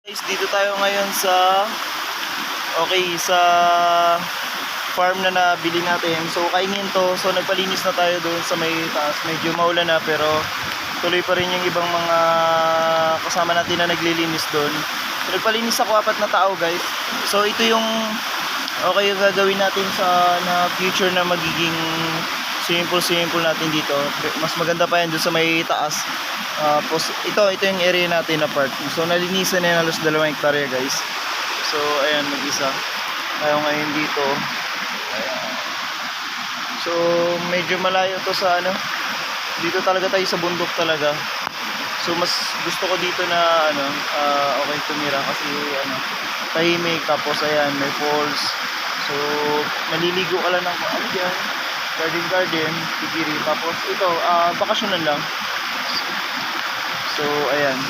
Guys, dito tayo ngayon sa sa farm na nabili natin. So kaingin to. So nagpalinis na tayo doon sa may taas. Medyo maulan na pero tuloy pa rin yung ibang mga kasama natin na naglilinis doon. So nagpalinis ako 4 na tao, guys. So ito yung yung gagawin natin sa future na magiging simple natin dito. Mas maganda pa yan doon sa may taas. Ito yung area natin na part. So nalinisan na yan halos 2 hektarya, guys. So ayan, mag-isa tayo ngayon dito. Ayan. So medyo malayo to sa dito talaga tayo sa bundok talaga. So mas gusto ko dito na okay tumira kasi tahimik, tapos ayan may falls. So maliligo ka lang ng garden, tigiri. Tapos ito bakasyonan lang. So ayan.